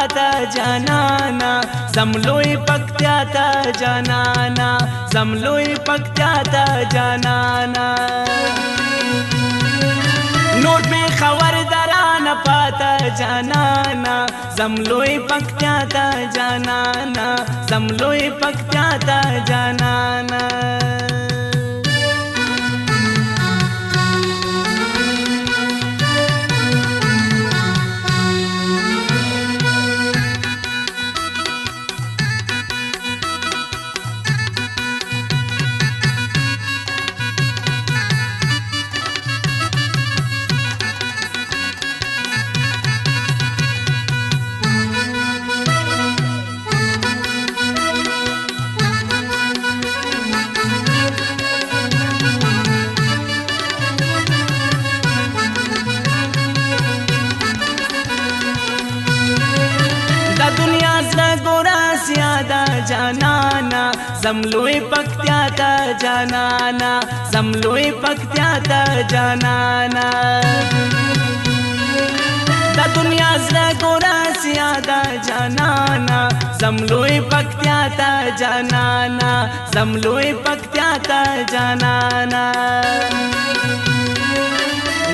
پاتا جانانا زملوی پکتیا تا جانانا زملوی پکتیا تا جانانا نور پی خور دران پاتا جانانا زملوی پکتیا تا جانانا زملوی پکتیا تا جانانا جانانا زملوی پکتیا تا جانانا زملوی پکتیا تا جانانا دا دنیا زړه ګورا سیادا جانانا زملوی پکتیا تا جانانا زملوی پکتیا تا جانانا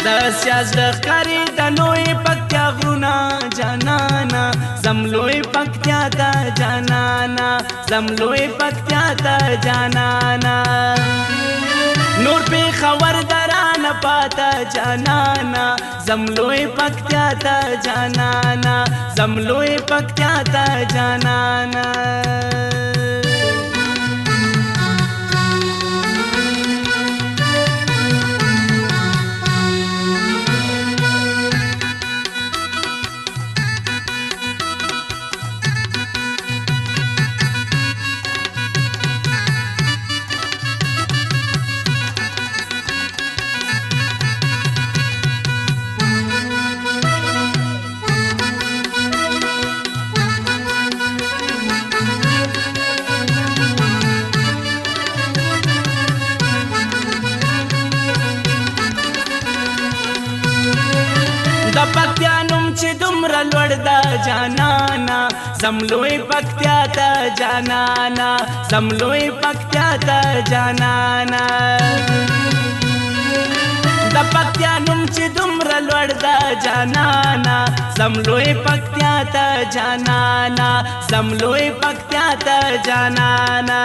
دا سیاز لخکاری دا لوی پکتیا غرونا جانانا زملوی پکتیا تا جانانا زملوی پکتیا تا جانانا نور پی خور دران پاتا جانانا زملوی پکتیا تا جانانا زملوی پکتیا تا جانانا دومره لوړ دا جانانا زملوی پکتیا تا جانانا زملوی پکتیا تا جانانا دا پکتیا نوم چې دومره لوړ دا جانانا زملوی پکتیا تا جانانا زملوی پکتیا تا جانانا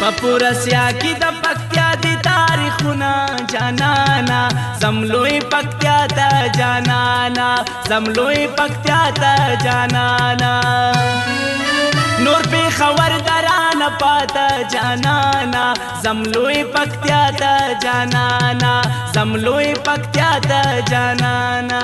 پپورا سیا کی دا پکتیا دی تاریخونا جانانا زملوی پکتیا تا جانانا زملوی پکتیا تا جانانا نور پی خور دران پاتا جانانا زملوی پکتیا تا جانانا زملوی پکتیا تا جانانا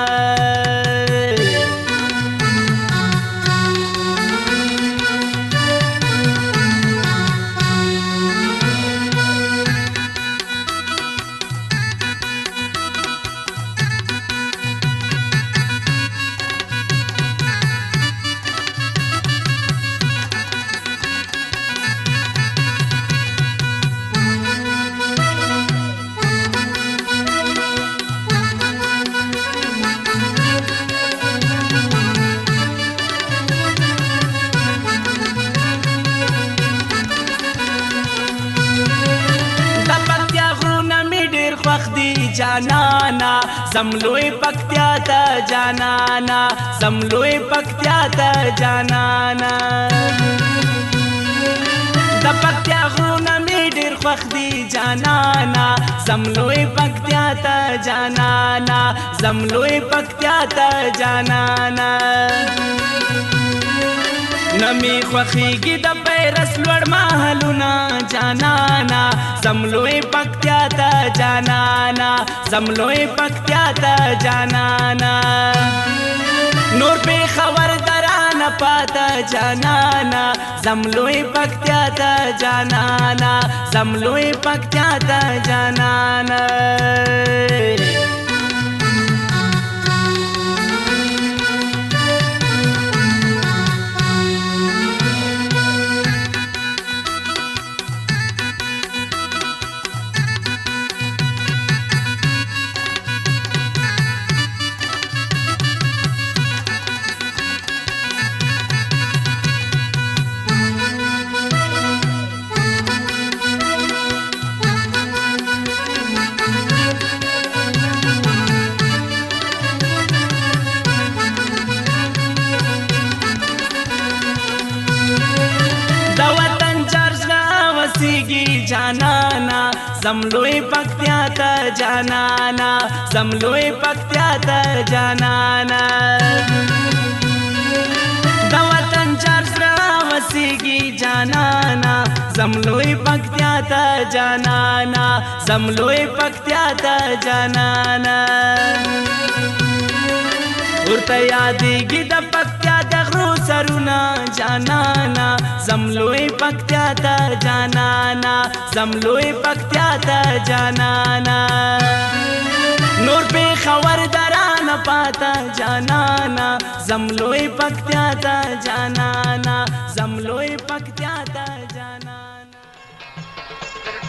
جانانا زملوی پکتیا تا جانانا زملوی پکتیا تا جانانا دا پکتیا غرونا می ډیر خوښ دی جانانا زملوی پکتیا تا جانانا زملوی پکتیا تا جانانا نمی خوخیگی دا پیرس لوڑ محلونا جانانا زملوی پکتیا تا جانانا زملوی پکتیا تا جانانا نور پی خور دران پاتا جانانا زملوی پکتیا تا جانانا زملوی پکتیا تا جانانا وطن چرچا وسیږي جانانا زملوی پکتیا ته جانانا زملوی پکتیا ته جانانا د وطن چرچا وسیږي جانانا زملوی پکتیا ته جانانا زملوی پکتیا ته جانانا ورته یادېږي د پکتیا د غرو سرونه جانانا زملوی پکتیا ته جانانا زملوی پکتیا ته جانانا نور پېښور درانه پاته جانانا زملوی پکتیا ته جانانا زملوی پکتیا ته جانانا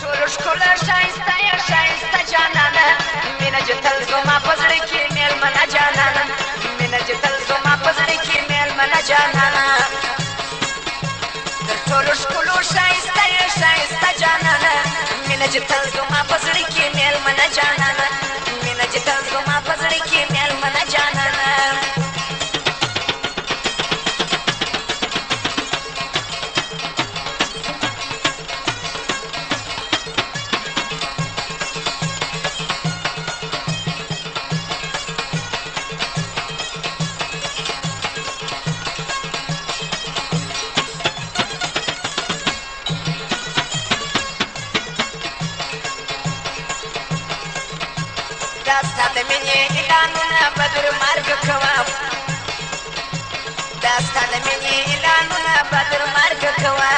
ټولو ښکلا ښایسته یا ښایسته جانانه مینه چې تل زما په زړه کې مېلمنه جانانه مینه چې تل زما په زړه کې مېلمنه جانانه تر ټولو ښکلو ښایسته یا ښایسته جانانه مینه چې تل زما په زړه کې مېلمنه جانانه مینه چې تل زما په زړه کې مېلمنه جانانه داستا د مینې اعلانونه بدر مرګ کوه داستا د مینې اعلانونه بدر مرګ کوه